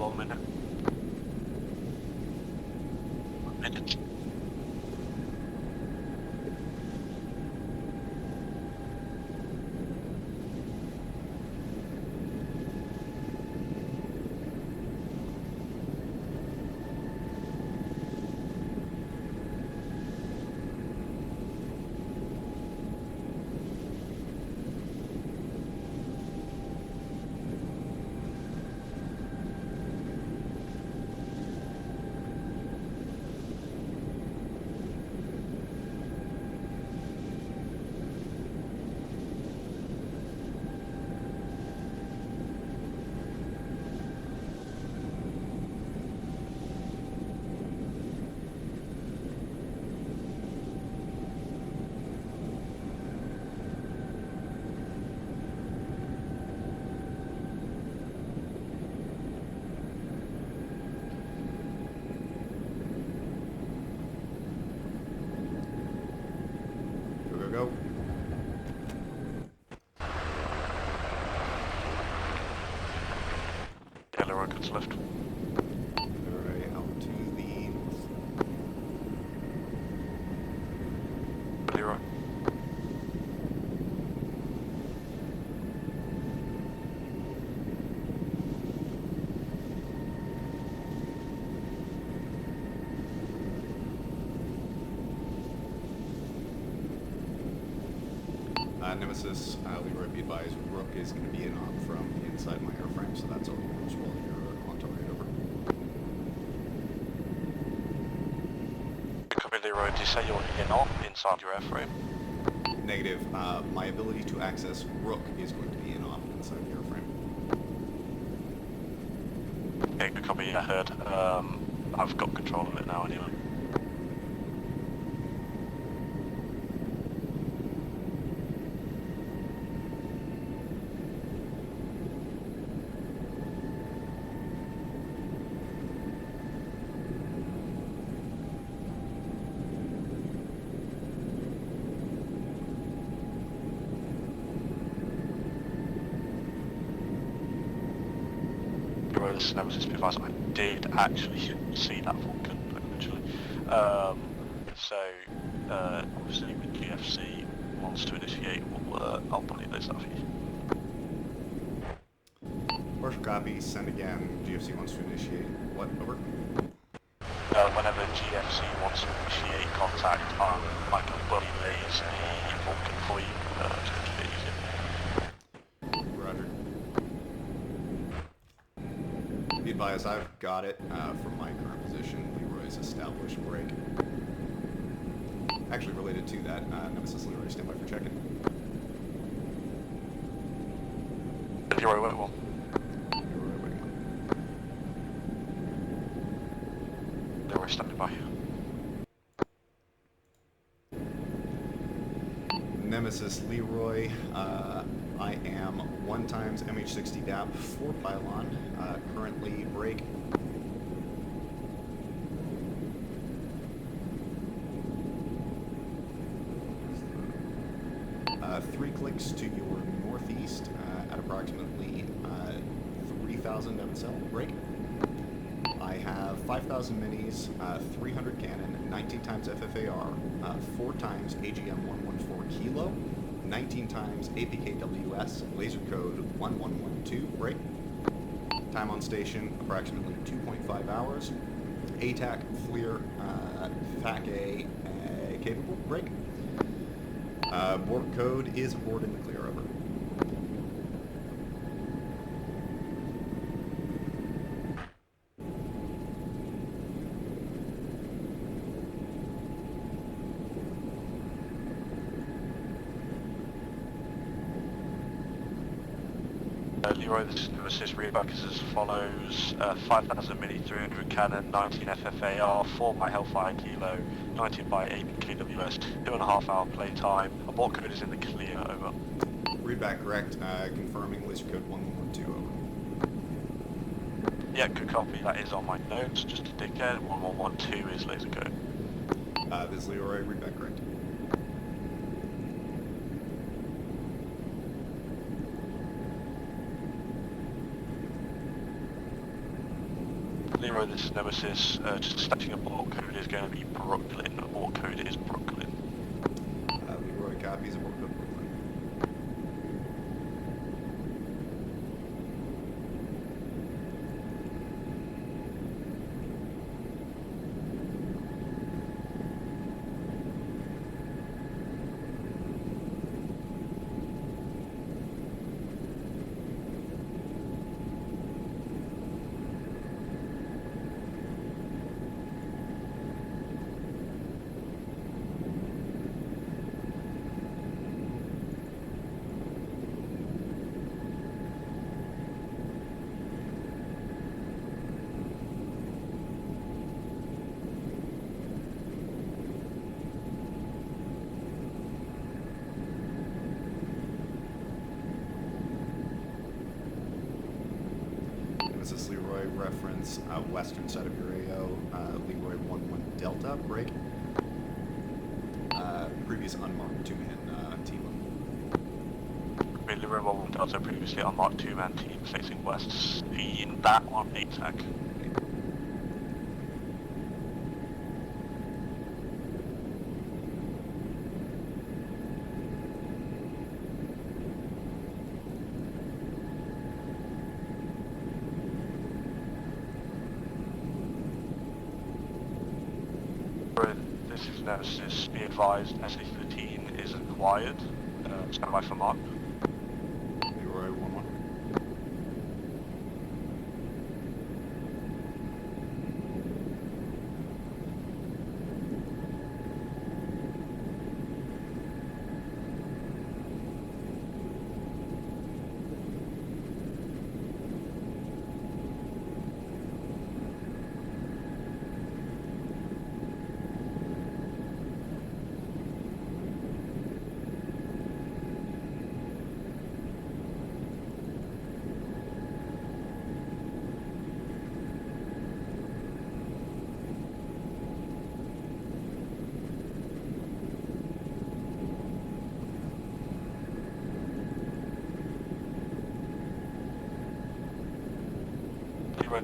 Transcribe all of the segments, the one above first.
1 minute. 1 minute. Go. Yellow rockets left. Alright, out to the north. Leroy. Nemesis, Leroy, be advised, Rook is going to be in on from inside my airframe, so that's all yours while you're on target, over. Copy, Leroy. Did you say you're in on inside your airframe? Negative. My ability to access Rook is going to be in on inside the airframe. Okay, good copy. I heard. I've got control of it now anyway. This Nemesis because I did actually see that Vulcan eventually. Obviously when GFC wants to initiate, I'll probably list that for you. Partial copy, send again. GFC wants to initiate. What? Over? Whenever GFC wants to initiate contact, I can bully raise the Vulcan for you. It's going to be easier. Roger. Be advised, I've got it from my current position. Leroy's established break. Actually, related to that, Nemesis, Leroy, stand by for check-in. Leroy, wait one. Leroy, waiting on. Leroy, standing by. Nemesis, Leroy, I am 1 times MH60 DAP 4 pylon, currently break. 3 clicks to your northeast at approximately 3,000 cell break. I have 5,000 minis, 300 cannon, 19 times FFAR, 4 times AGM-114 kilo, 19 times APKWS, laser code 1112, break. Time on station, approximately 2.5 hours. ATAC, FLIR, FAC-A, capable, break. Board code is aboard in the clear, over. Leroy, the Nemesis readback is as follows: 5,000 mini, 300 cannon, 19 FFAR, 4 by Hellfire kilo, 19 by APKWS, 2.5 hour playtime. Abort code is in the clear, over. Readback correct, confirming laser code 1112, over. Yeah, good copy, that is on my notes, just a dickhead. 1112 is laser code. This is Leroy, readback correct. Leroy, this is Nemesis. Just stating abort code is going to be Brooklyn. Abort code is Brooklyn. Leroy copies abort code Brooklyn. Nemesis Leroy, reference western side of your AO, Leroy 1-1 Delta, break. Previous unmarked two-man team. Leroy 1-1 Delta, previously unmarked two-man team facing west. Speed that on ATAC. This is Nemesis. Be advised, SA-13 is acquired. Stand by for mark. Leroy 1-1.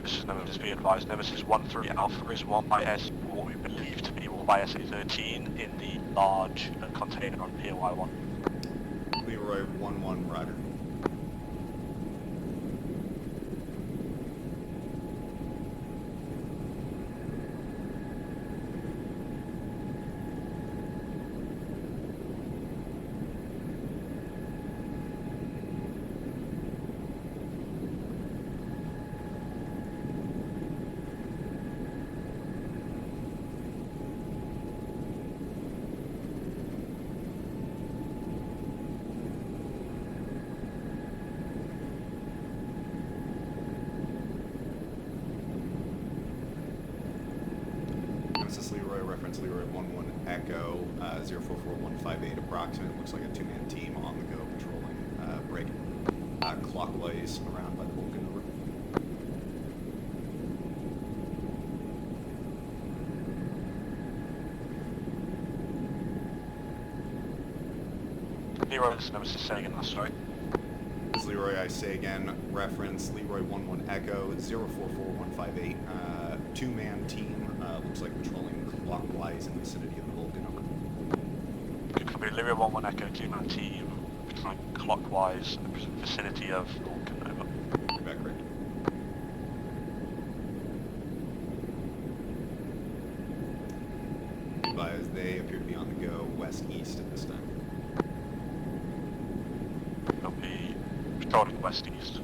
This is Nemesis. Be advised, Nemesis 1-3 Alpha is 1 by S, what we believe to be 1 by SA-13 in the large container on POI-1. Leroy 1-1 Roger. Nemesis Leroy, reference Leroy 1-1 Echo, 044158 approximate. Looks like a two-man team on the go patrolling, break clockwise around by the Vulcan over. Leroy, this is Nemesis. Say again, that's right. This is Leroy, I say again, reference Leroy 1-1 Echo, 044158, two-man team, looks like patrolling clockwise in the vicinity of the Vulcan over. It could be Leroy 1-1 Echo, two-man team, patrolling clockwise in the vicinity of Vulcan over. You're back, correct. Advise, they appear to be on the go west-east at this time. They'll be patrolling west-east.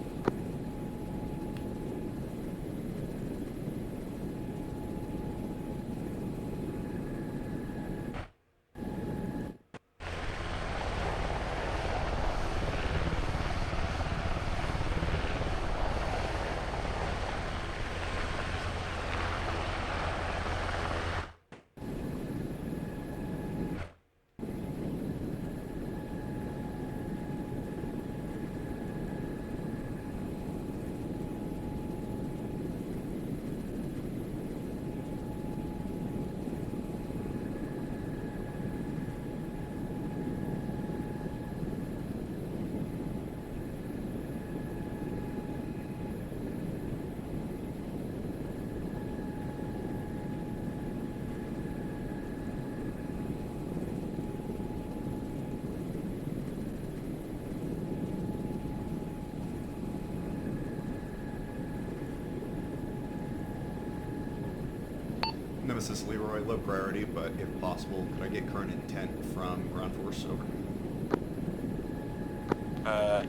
Nemesis Leroy, low priority, but if possible, could I get current intent from ground force? Over.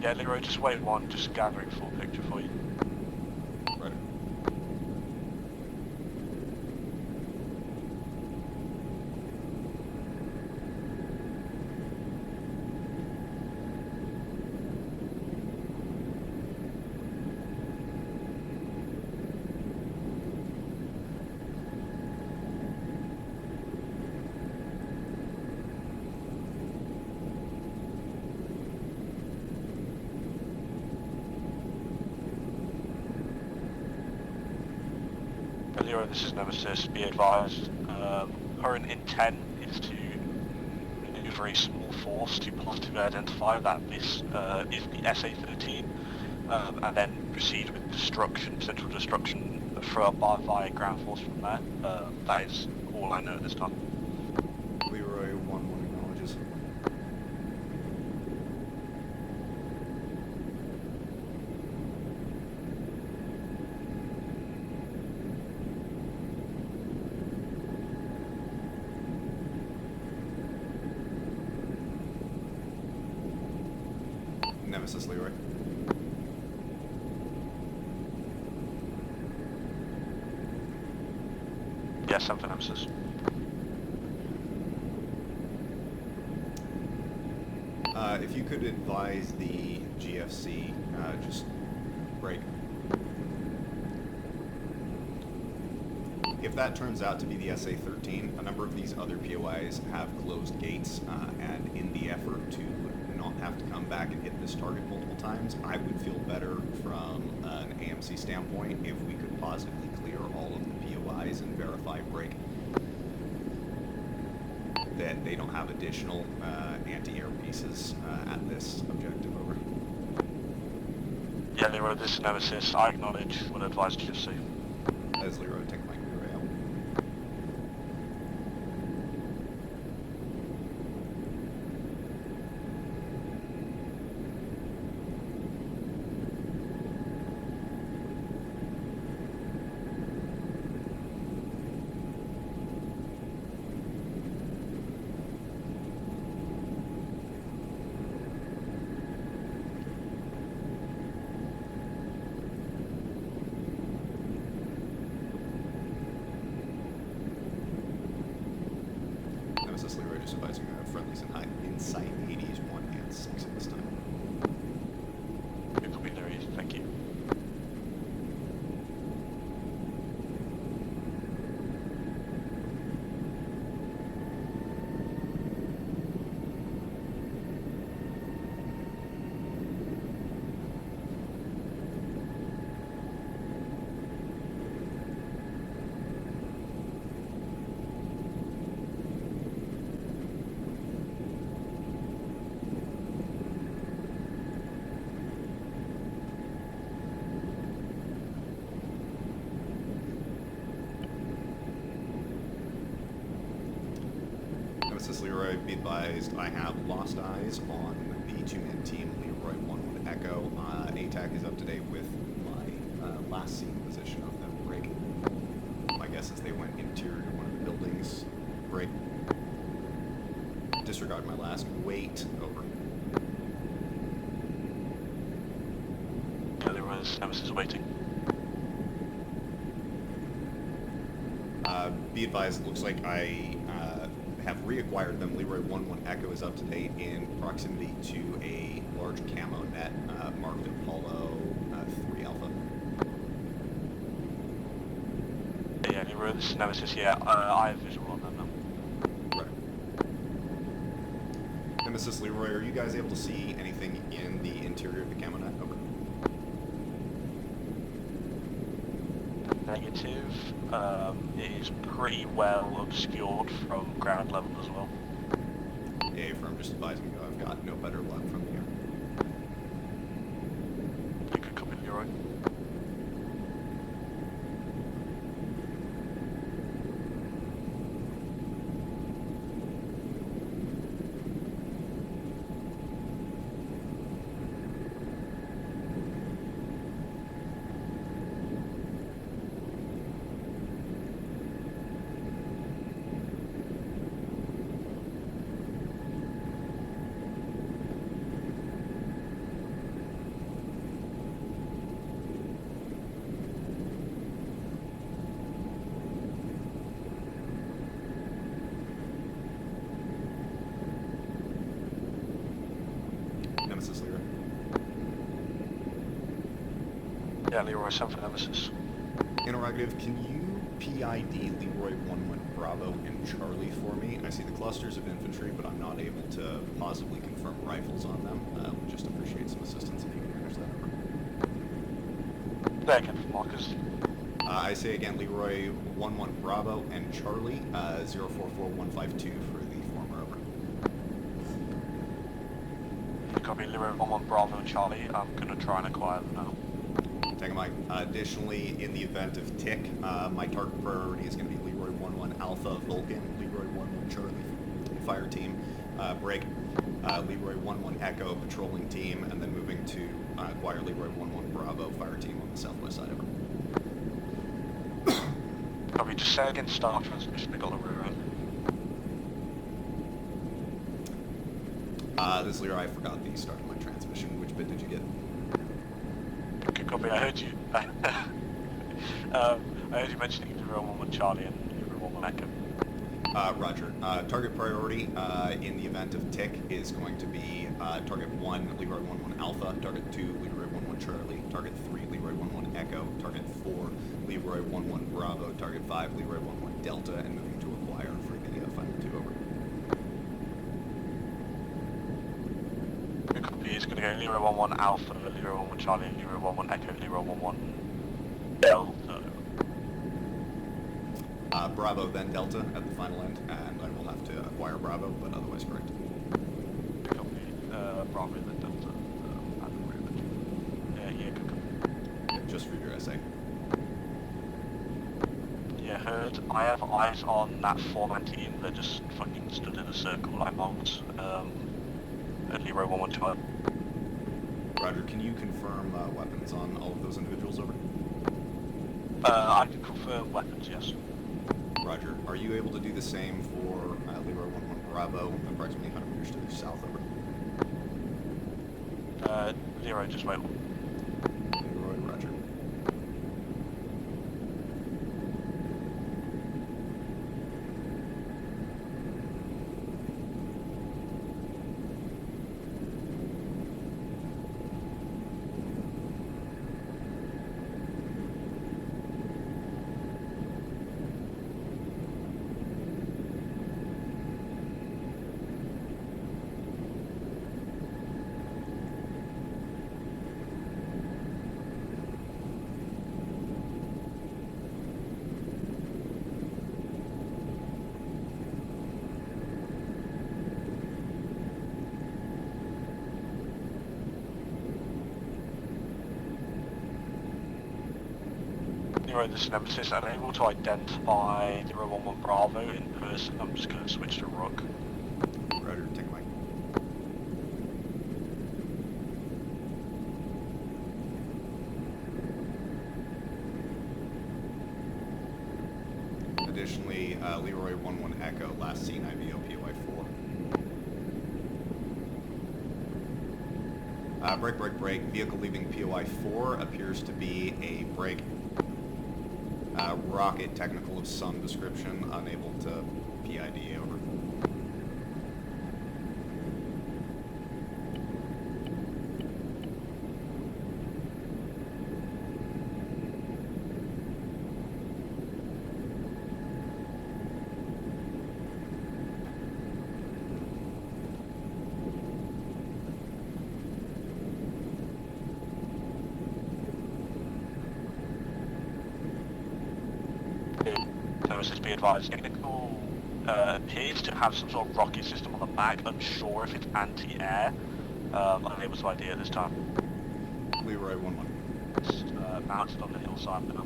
Yeah, Leroy, just wait one, just gathering full picture for you. Right. Leroy, this is Nemesis, be advised. Current intent is to maneuver a small force to positively identify that this is the SA-13, and then proceed with destruction, potential destruction via ground force from there. That is all I know at this time. Leroy 1-1 acknowledges. Nemesis Leroy. Yes, I'm for Nemesis. If you could advise the GFC, just break. If that turns out to be the SA-13, a number of these other POIs have closed gates, and in the effort to not have to come back and hit this target multiple times, I would feel better from an AMC standpoint if we could positively clear all of the POIs and verify break that they don't have additional anti-air pieces at this objective. Over. Yeah, Leroy, this is Nemesis. I acknowledge what advised GFC. As Leroy, take Mike Leroy out. Nemesis Leroy just advising friendlies inside Hades 1 and 6 at this time. Good copy, Leroy. Thank you. Nemesis Leroy, be advised, I have lost eyes on the two-man team, Leroy 1-1 Echo. ATAC is up to date with my last seen position of them. Break. My guess is they went interior to one of the buildings. Break. Disregard my last. Wait. Over. Yeah, Leroy's Nemesis waiting. Be advised, it looks like I have reacquired them. Leroy 1-1 Echo is up to date in proximity to a large camo net marked Apollo 3 Alpha. Yeah, Leroy, this is Nemesis. Yeah, I have visual on them now. Right. Nemesis Leroy, are you guys able to see anything in the interior of the camo net? Over. Negative. It is pretty well obscured from ground level as well. Yeah, firm just advising you I've got no better luck from the air. Good copy, Leroy. Nemesis, Leroy. Yeah, Leroy, 7 for Nemesis. Interrogative, can you PID Leroy 1-1 Bravo and Charlie for me? I see the clusters of infantry, but I'm not able to possibly confirm rifles on them. Would just appreciate some assistance if you can manage that over. There again for Marcus. I say again, Leroy 1-1 Bravo and Charlie, 044152 for the former over. Copy, Leroy 1-1 Bravo and Charlie. I'm going to try and acquire them now. Take Mike. Additionally, in the event of tick, my target priority is going to be Leroy 1-1 Alpha Vulcan, Leroy 1-1 Charlie fire team, break, Leroy 1-1 Echo patrolling team, and then moving to acquire Leroy 1-1 Bravo fire team on the southwest side of her. Copy, just say again, start transmission, I got the rear end. This is Leroy, I forgot the start of my transmission. Which bit did you get? Okay, copy, I heard you. I heard you mentioning Leroy 1-1 Charlie and Leroy 1-1 Echo. Roger. Target priority in the event of tick is going to be target 1, Leroy 1-1 Alpha, target 2, Leroy 1-1 Charlie, target 3, Leroy 1-1 Echo, target 4, Leroy 1-1 Bravo, target 5, Leroy 1-1 Delta, and moving to acquire for the final 2 over. Copy, he's going to go Leroy 1-1 Alpha, Leroy 1-1 Charlie, Leroy 1-1 Echo, Leroy 1-1 Delta. Bravo, then Delta at the final end, and I will have to acquire Bravo, but otherwise correct. Copy, Bravo, then Delta, at the rear end. Yeah, good copy. Yeah, just for your essay. Yeah, heard. I have eyes on that 4-man team that just fucking stood in a circle like monks. At Leroy 1-1 Charlie. Roger, can you confirm weapons on all of those individuals over? I can confirm weapons, yes. Roger. Are you able to do the same for Leroy 1-1 Bravo, approximately 100 meters to the south over? Leroy, just wait. Leroy, roger. Leroy, this is Nemesis. I'm able to identify Leroy 1-1 Bravo in person. I'm just going to switch to Rook. Roger, take Mike. Additionally, Leroy 1-1 Echo, last seen IVO POI 4. Break. Vehicle leaving POI 4 appears to be a break. Rocket technical of some description, unable to PID over. Nemesis, be advised. Technical appears to have some sort of rocket system on the back. Unsure if it's anti-air. Unable to ID at this time. Leroy 1-1. It's mounted on the hillside now.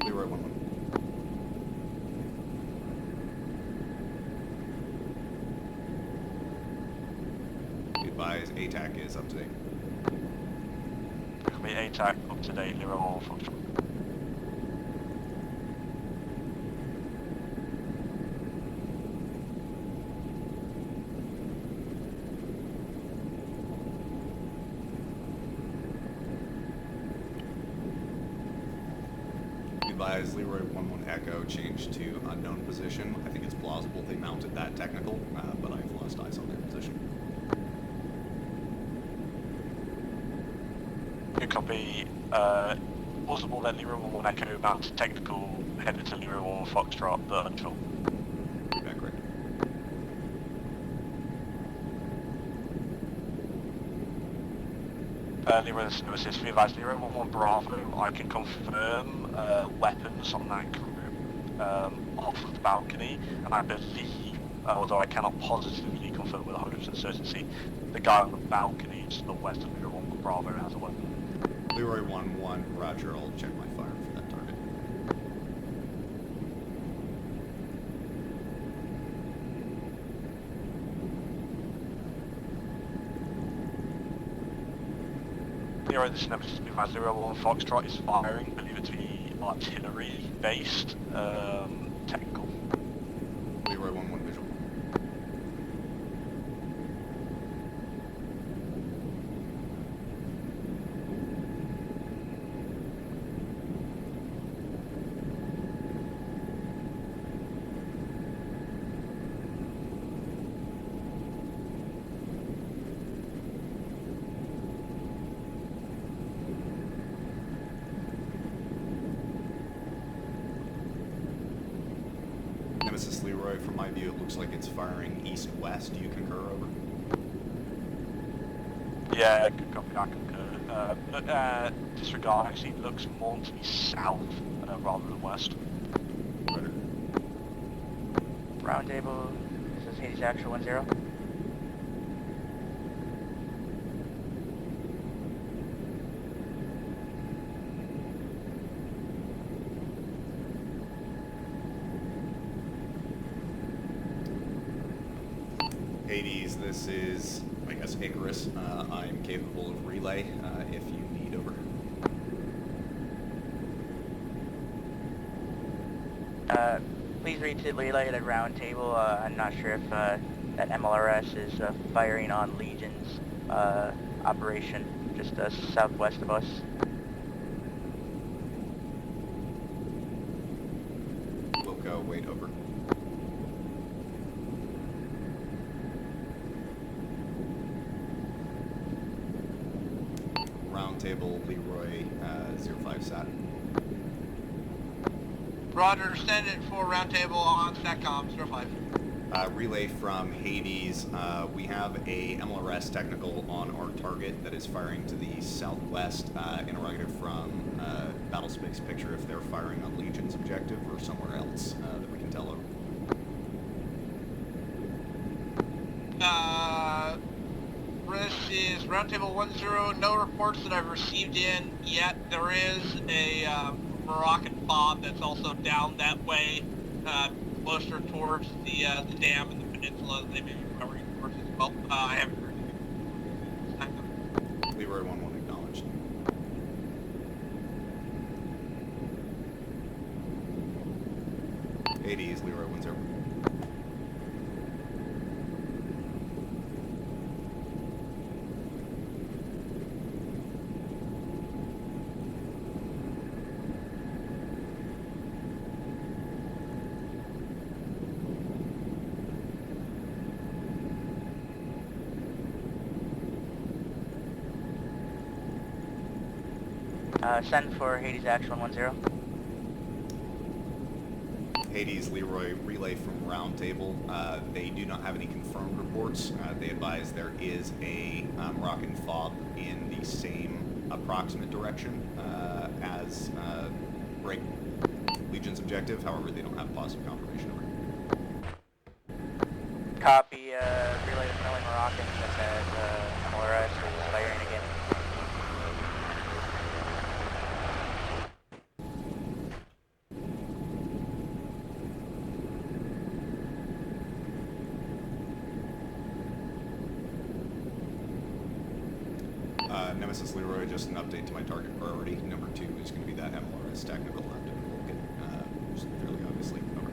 Leroy 1-1. Advise ATAC is up to date. Copy, ATAC up to date, Leroy 1-1. advise Leroy 1-1 Echo changed to unknown position. I think it's plausible they mounted that technical, but I've lost eyes on their position. Good copy. Plausible that Leroy 1-1 Echo mounted technical, headed to Leroy 1-1 Foxtrot, but unsure. Feedback correct. Leroy the services, we advise Leroy 1-1 Bravo. I can confirm weapons on that crew off of the balcony, and I believe, although I cannot positively confirm with 100% certainty, the guy on the balcony to the west of Leroy 1-1 Bravo has a weapon. Leroy 1-1, roger, I'll check my fire for that target. Leroy, this is Nemesis, we advise Leroy 1-1 Foxtrot is firing, believe it to be artillery-based, technical. Leroy 1-1 visual. Nemesis Leroy, from my view, it looks like it's firing east-west. Do you concur, over? Yeah, good copy, I concur. But disregard, actually, it looks more to be south rather than west. Roger. Roundtable, this is Hades Actual 1-0. Hades, this is, I guess, Icarus. I'm capable of relay if you need, over. Please read to relay at Roundtable. I'm not sure if that MLRS is firing on Legion's operation just southwest of us. Wilco, wait, over. Roundtable, Leroy, 05 SAT. Roger, send it for Roundtable on SATCOM 05. Relay from Hades. We have a MLRS technical on our target that is firing to the southwest. Interrogative from Battlespace picture if they're firing on Legion's objective or somewhere else that we can tell over. This is Roundtable 10. No reports that I've received in yet. There is a Moroccan fob that's also down that way, closer towards the dam and the peninsula. They may be covering reports as well. I haven't heard anything. Leroy 1-1 acknowledged. Hades, Leroy 1-0. Send for Hades Actual 1-0. Hades, Leroy, relay from Roundtable. They do not have any confirmed reports. They advise there is a Moroccan fob in the same approximate direction as break Legion's objective. However, they don't have positive confirmation over. Copy, relay to Milling Moroccan that says MLRS is firing again. Nemesis Leroy, just an update to my target priority. Number 2 is going to be that MLRS technical after Vulcan, just fairly obviously. Over.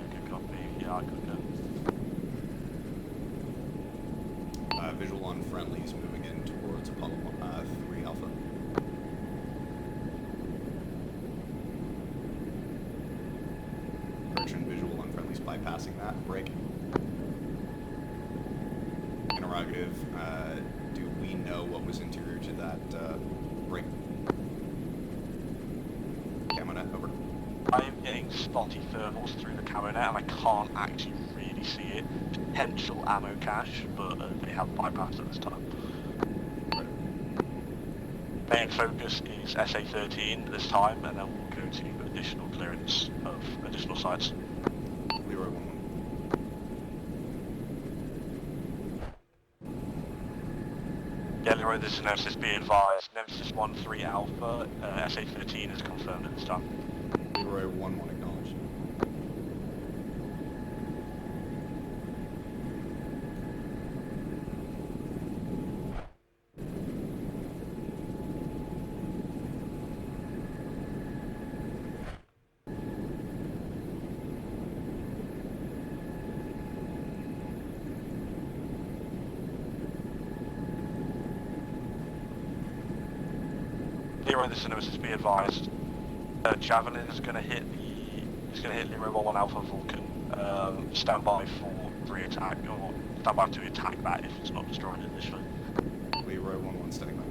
Good copy, yeah, I concur. Visual on friendlies moving in towards Apollo 3 Alpha. bypassing that. Break. Interrogative. Do we know what was interior to that break? Camo net, over. I am getting spotty thermals through the camo net and I can't actually really see it. Potential ammo cache, but they have bypassed at this time. Main focus is SA-13 this time, and then we'll go to additional clearance of additional sites. Leroy 1-1. Yeah, Leroy, this is Nemesis, be advised. Nemesis 1-3 Alpha, SA-13 is confirmed at this time. Leroy 1-1 acknowledged. Leroy, this is Nemesis, be advised. Javelin is going to hit Leroy 1-1 Alpha Vulcan. Stand by for re-attack, or stand by to attack that if it's not destroyed initially. Leroy 1-1 standing by.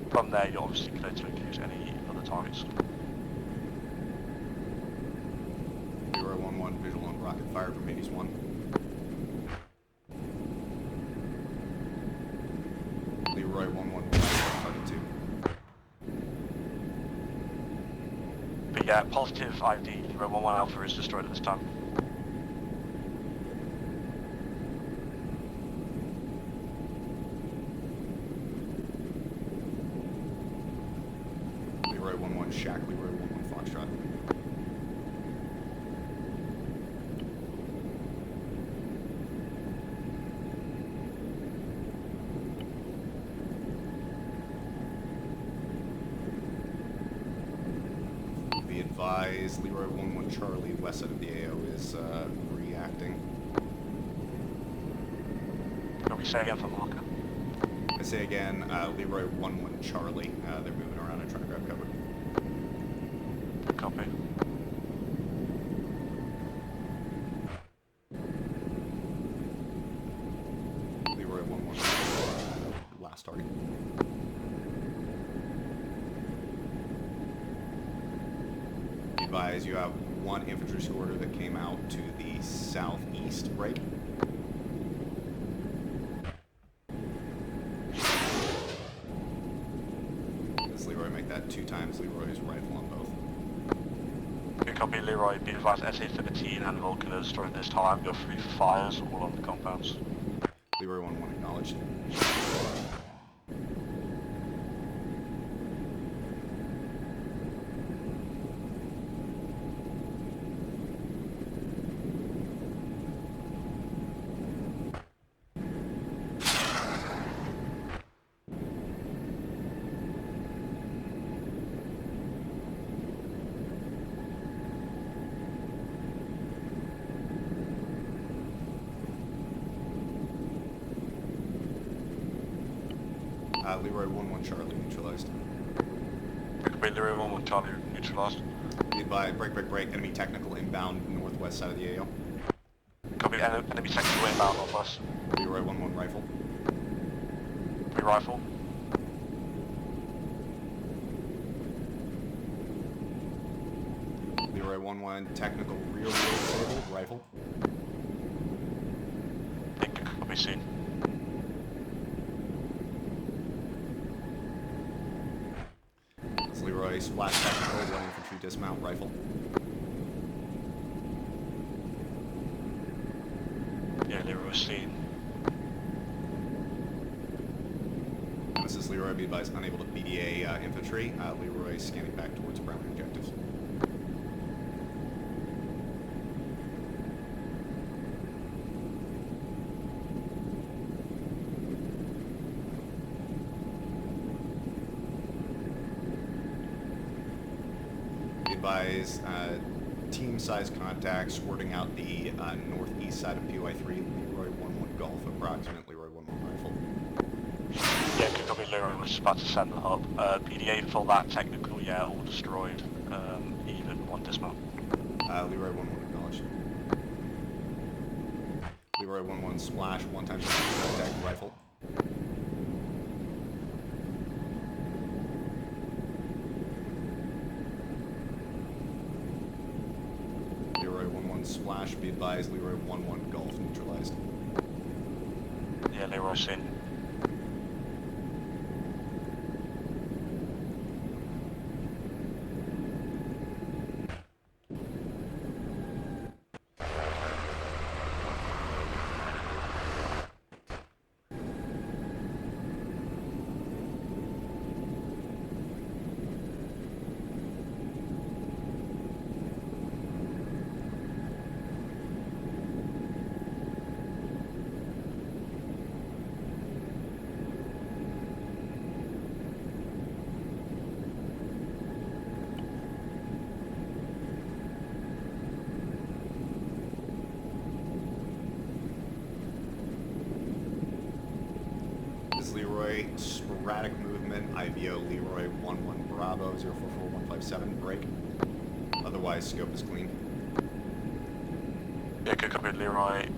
From there, you're obviously clear to engage any other targets. Leroy 1-1 visual on rocket fire from Hades 1. Leroy 1-1 target 2. But yeah, positive ID, Leroy 1-1 Alpha is destroyed at this time. Leroy 1-1 Shack, Leroy 1-1 Foxtrot. Be advised, Leroy 1-1 Charlie, west side of the AO is reacting. Can we say again for marker? I say again, Leroy 1-1 Charlie. They're moving around and trying to grab cover. Good copy. Leroy 1-1 last target. Be advised, you have one infantry squatter that came out to the southeast, right? Does Leroy make that 2 times Leroy's rifle on both? Good copy, Leroy. Be advised, SA-13 and Vulcan are destroyed this time. You're free for fires all on the compounds. Leroy 1-1 acknowledged. Leroy 1-1 Charlie neutralized. Good copy, Leroy 1-1 Charlie neutralized. Be advised, break, enemy technical inbound northwest side of the AO. Copy, enemy technical inbound northwest. Leroy 1-1 rifle. Free rifle. Leroy 1-1 technical rear wheel disabled rifle. Think good copy, seen. Leroy splash technical, 1 infantry dismount rifle. Yeah, Leroy seen. This is Leroy, be advised, unable to BDA infantry. Leroy scanning back towards primary objectives. Advise team size contact squirting out the northeast side of PY3, Leroy 1-1 Golf, approximate Leroy 1-1 rifle. Yeah, good copy, Leroy was about to send the hub. PDA for that technical, yeah, all destroyed. Even one dismount. Leroy 1-1 acknowledged. Leroy 1-1 splash, 1 times contact rifle. Leroy 1-1 splash, be advised, Leroy 1-1 golf neutralized. Yeah, Leroy's in. Leroy, sporadic movement, IVO Leroy 1-1 Bravo, 044157, break. Otherwise, scope is clean. Yeah, good copy, Leroy.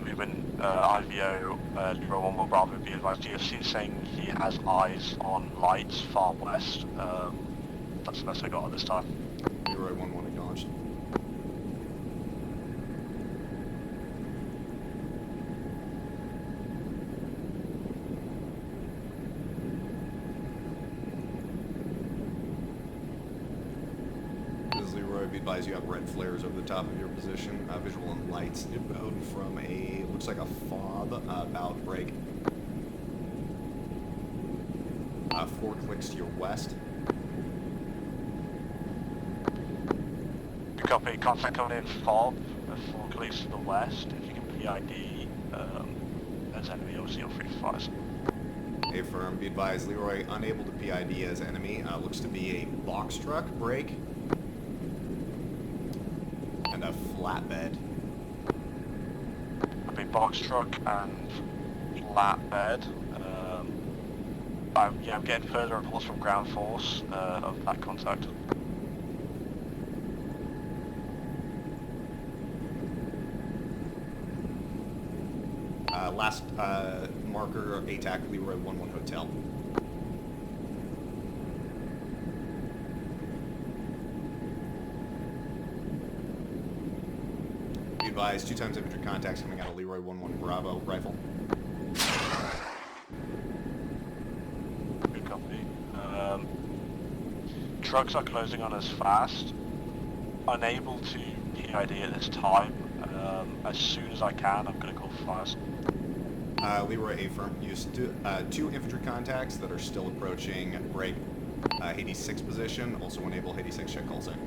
Movement, IVO, Leroy 1-1 Bravo, be advised. GFC is saying he has eyes on lights far west. That's the best I got at this time. Leroy 1-1 acknowledged. Be advised you have red flares over the top of your position. Visual and lights inbound from a, looks like a fob, about break. 4 clicks to your west. Good copy, contact coming in fob, 4 clicks to the west. If you can PID as enemy, obviously you're free to fire. Affirm, be advised, Leroy unable to PID as enemy. Looks to be a box truck break. And a flatbed. A big box truck and flatbed. I'm getting further reports from ground force of that contact. Last marker, ATAC, Leroy 1-1 Hotel. Advised, 2 times infantry contacts coming out of Leroy 1-1 Bravo rifle. Good copy. Trucks are closing on us fast. Unable to PID at this time. As soon as I can, I'm going to call for fires. Leroy A-firm, use 2 infantry contacts that are still approaching break Haiti 6 position. Also enable Haiti 6 check call sign.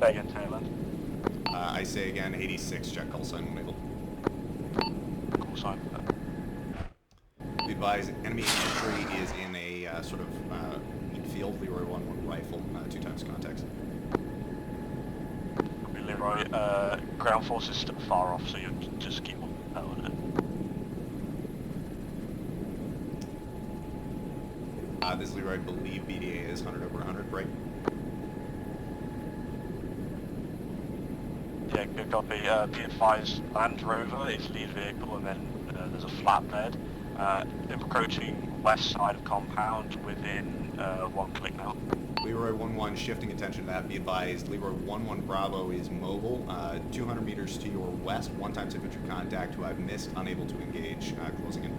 Again, Tailend. I say again, 86 check call sign enabled. Call sign. Be advised, enemy infantry is in a sort of field, Leroy 1-1 rifle, 2 times contacts. Leroy, ground force is still far off, so you just keep on pelling it. This Leroy, I believe BDA is 100 over 100 break. Yeah, good copy. Be advised, Land Rover is lead vehicle, and then there's a flatbed. Encroaching west side of compound within 1 click now. Leroy 1-1 shifting attention to that. Be advised, Leroy 1-1 Bravo is mobile. 200 meters to your west, 1 times infantry contact who I've missed, unable to engage, closing in.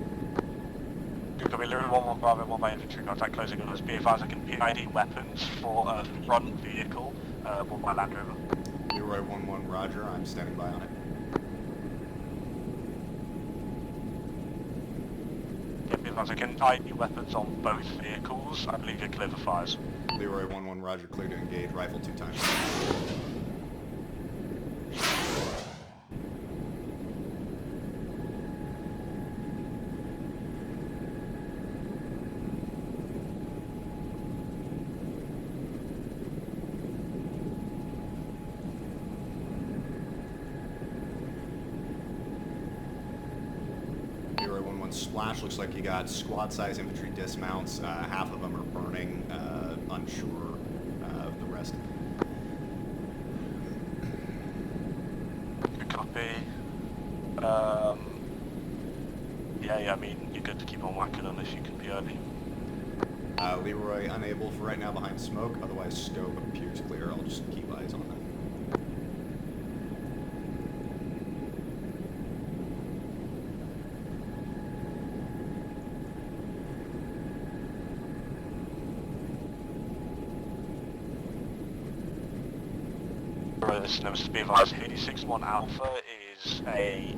Good copy. Leroy 1-1 Bravo, 1 by infantry contact closing on us. Be advised, I can PID weapons for front vehicle, 1 by Land Rover. Leroy 1-1 Roger, I'm standing by on it. I can ID weapons on both vehicles. I believe you're clear for fires. Leroy 1-1 Roger, clear to engage. Rifle 2 times. splash, looks like you got squad-size infantry dismounts. Half of them are burning. Unsure of the rest. Good copy. Yeah, I mean, you're good to keep on whacking unless you can be early. Leroy unable for right now behind smoke, otherwise Stoke appears clear. I'll just keep eyes on that. This Nemesis be advised, 86-1 Alpha is a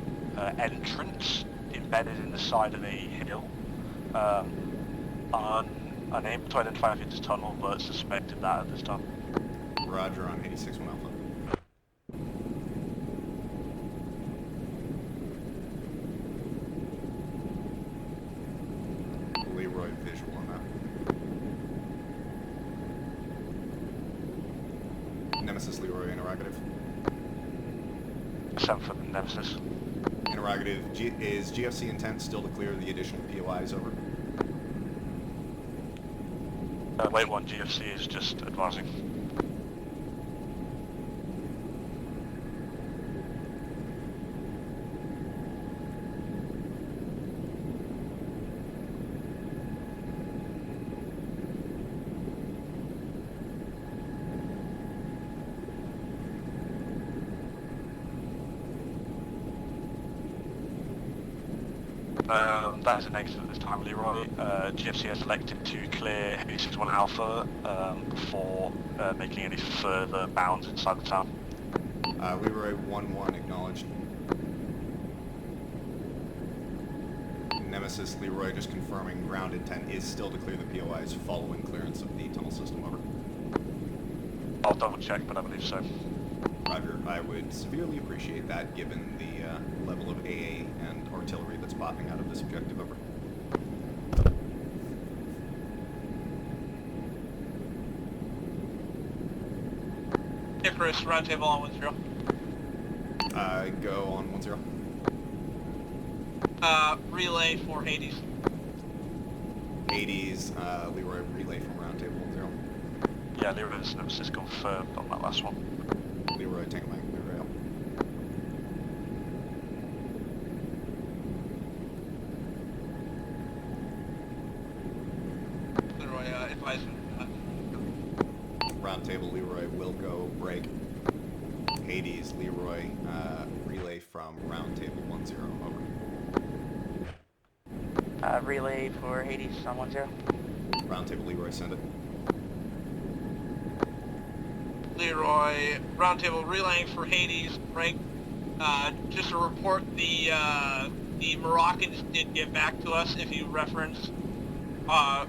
entrance embedded in the side of a hill. Unable to identify if it's a tunnel, but suspected that at this time. Roger on 86-1 Alpha. Leroy visual on that. Nemesis Leroy interrogative. 7 for the Nemesis. Interrogative, is GFC intent still to clear the additional POIs over? Wait 1, GFC is just advising. That is a negative at this time, Leroy. GFC has elected to clear 86-1 Alpha before making any further bounds inside the town. Leroy 1-1 acknowledged. Nemesis Leroy just confirming ground intent is still to clear the POIs following clearance of the tunnel system over. I'll double check, but I believe so. Roger, I would severely appreciate that given the level of AA and artillery that's popping out of this objective over. Icarus, roundtable on 1-0. Go on 1-0. Relay for Hades. Hades, Leroy relay from roundtable 1-0. Yeah, Leroy's Nemesis confirmed on that last one. Leroy Tango Mike, Leroy. Leroy, advisement. Roundtable Leroy will go break. Hades Leroy relay from roundtable 1-0 over. Relay for Hades on 1-0. Roundtable Leroy send it. Leroy, roundtable relaying for Hades, break. Just to report, the Moroccans did get back to us. If you reference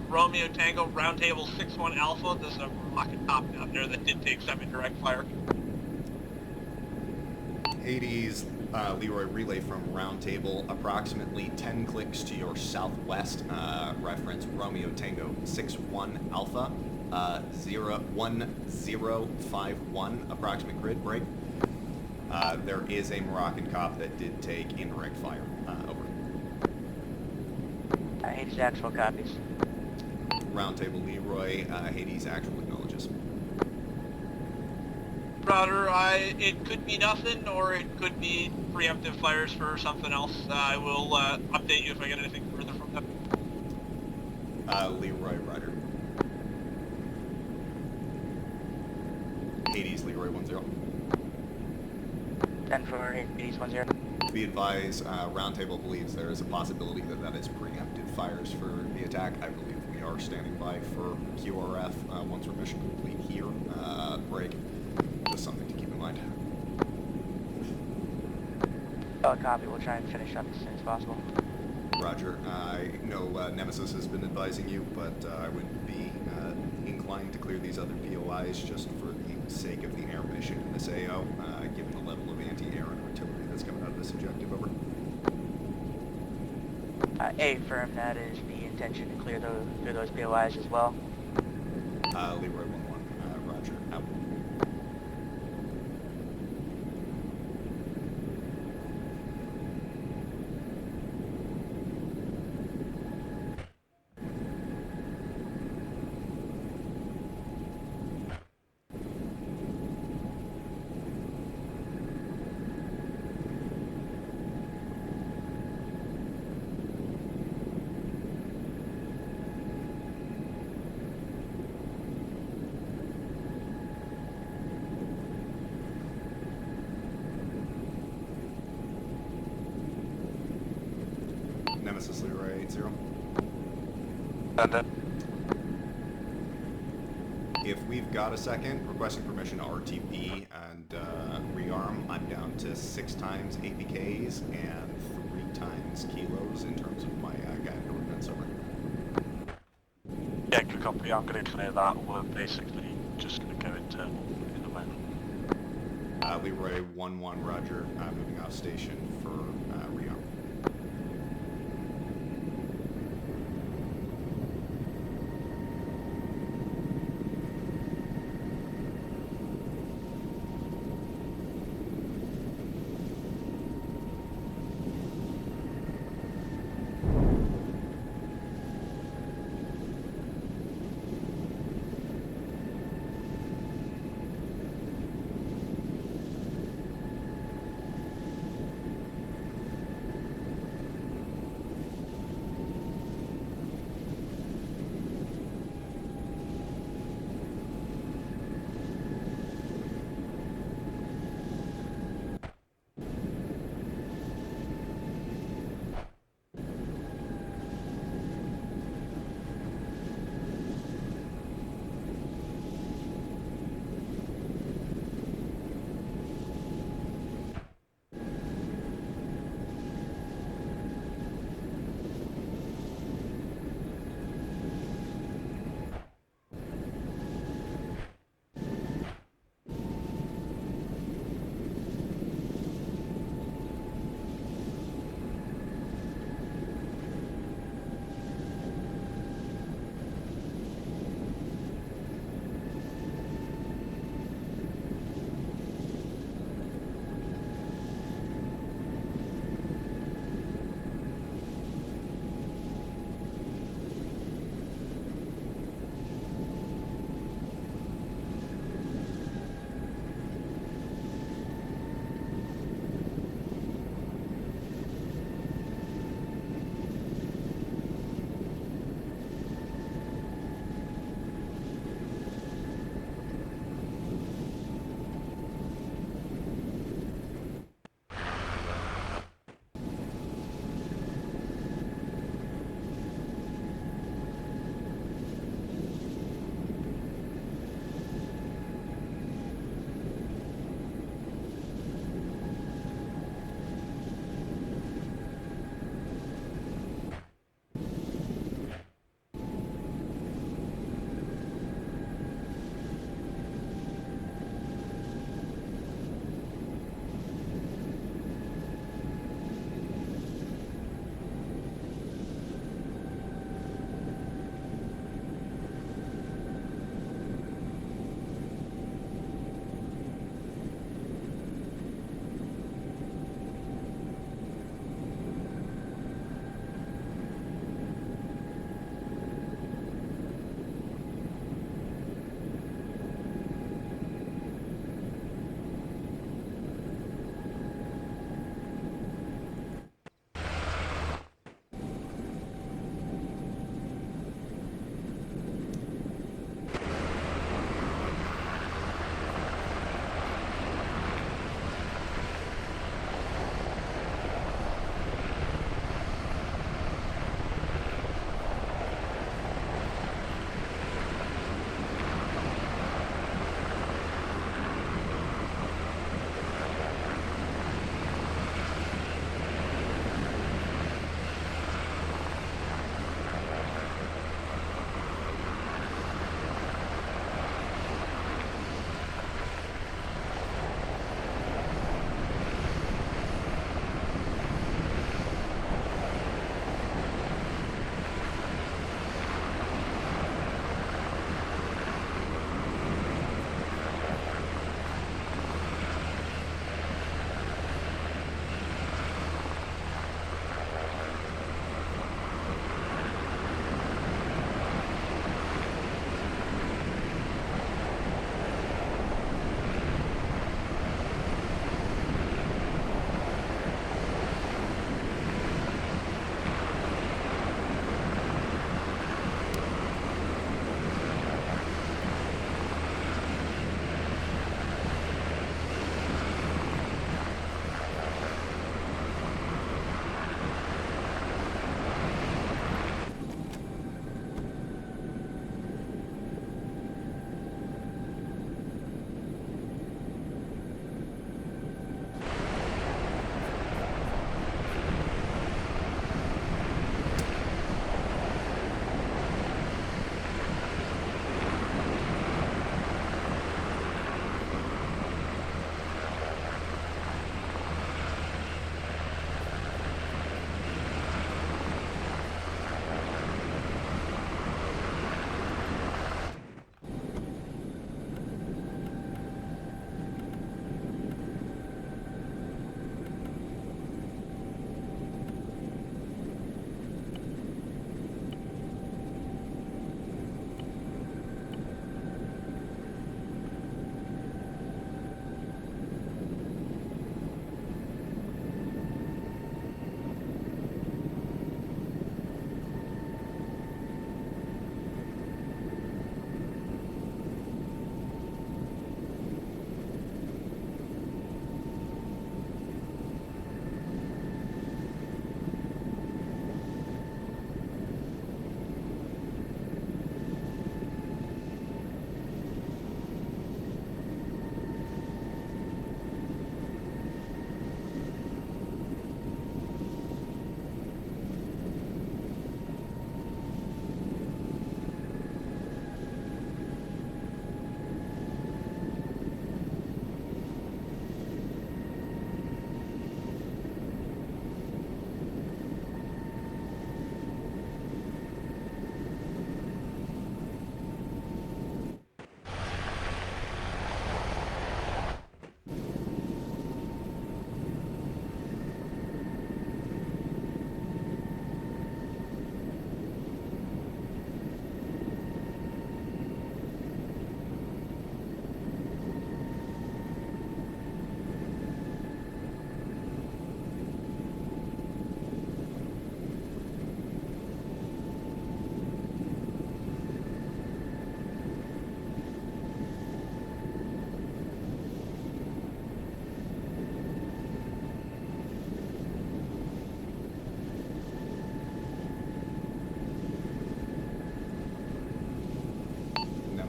Romeo Tango, roundtable 6-1 Alpha, there's a Moroccan top out there that did take semi-direct fire. Hades, Leroy relay from roundtable, approximately 10 clicks to your southwest, reference Romeo Tango 6-1 Alpha, 1051, approximate grid break. There is a Moroccan cop that did take indirect fire, over. Hades actual copies. Roundtable Leroy, Hades actual acknowledges. Router, it could be nothing, or it could be preemptive fires for something else. I will update you if I get anything further from them. Leroy Ryder. Hades Leroy 1-0. 10 for Hades 1-0. Be advised, Roundtable believes there is a possibility that that is preemptive fires for the attack. I believe we are standing by for QRF once our mission complete here. Break. Just something to keep in mind. Copy, we'll try and finish up as soon as possible. Roger. I know Nemesis has been advising you, but I would be inclined to clear these other POIs just for the sake of the air mission in this AO, given the level of anti-air and artillery that's coming out of this objective. Over. Firm, that is the intention to clear those POIs as well. Leroy 1-1. Roger. Out. Nemesis Leroy 80. And then, If we've got a second, requesting permission to RTP and rearm, I'm down to 6 times APKs and 3 times kilos in terms of my guided ordnance over. yeah, good copy. I'm going to clear that. We're basically just going to go internal in a moment. Leroy 1-1, roger, moving off station for rearm.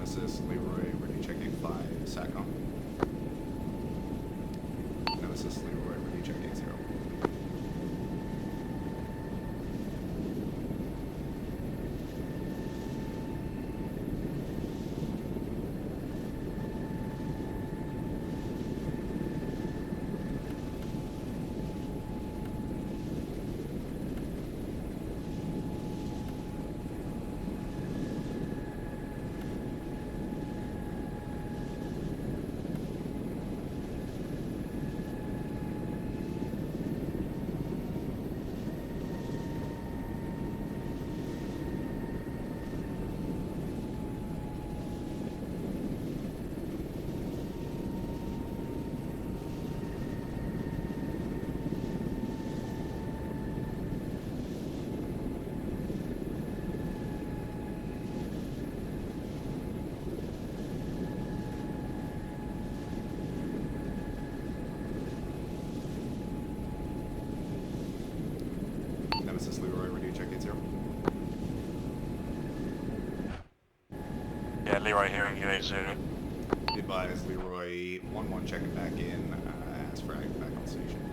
Nemesis, Leroy, ready check 5, SATCOM. Nemesis, Leroy, ready check 0. Nemesis, Leroy, ready check 0. Yeah, Leroy hearing you 80. Be advised, Leroy, 1-1 checking back in, as frag back on station.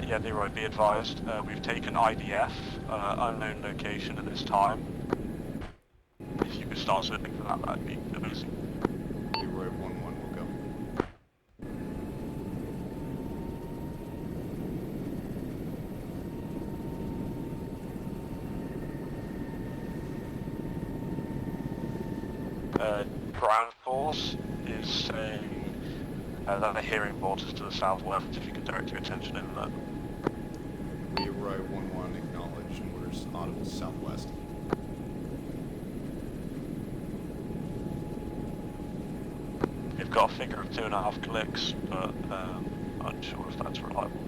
Yeah, Leroy, be advised, we've taken IDF, unknown location at this time. If you could start searching for that, that'd be amazing. Leroy, 1-1 will go. Ground Force is saying that they're hearing mortars to the southwest, if you could direct your attention in that. Leroy, 1-1, acknowledge, orders audible southwest. We've got a figure of 2.5 clicks, but unsure if that's reliable.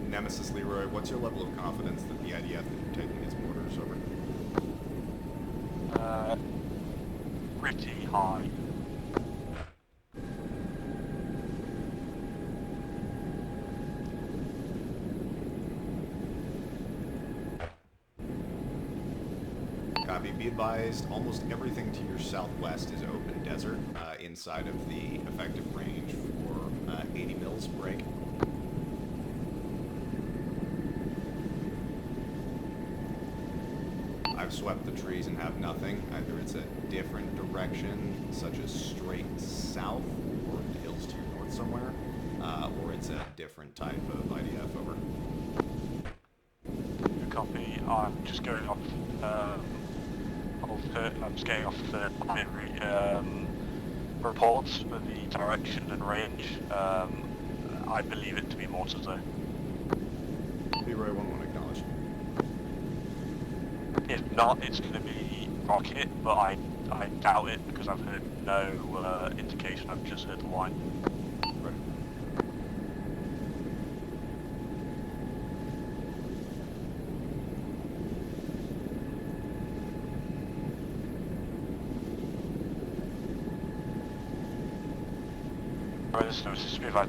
Nemesis, Leroy, what's your level of confidence that the IDF is taking its mortars over? Pretty high. Copy. Be advised, almost everything to your southwest is open desert, inside of the effective range for 80 mils break. I've swept the trees and have nothing. Either it's a different direction, such as straight south, or the hills to your north somewhere, or it's a different type of IDF over. Copy. I'm just going off. I'm just getting off the primary reports for the direction and range. I believe it to be mortars though. Leroy 1-1 acknowledged. If not, it's going to be rocket, but I doubt it because I've heard no indication. I've just heard the whine. Right.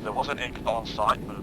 There wasn't ink on site, but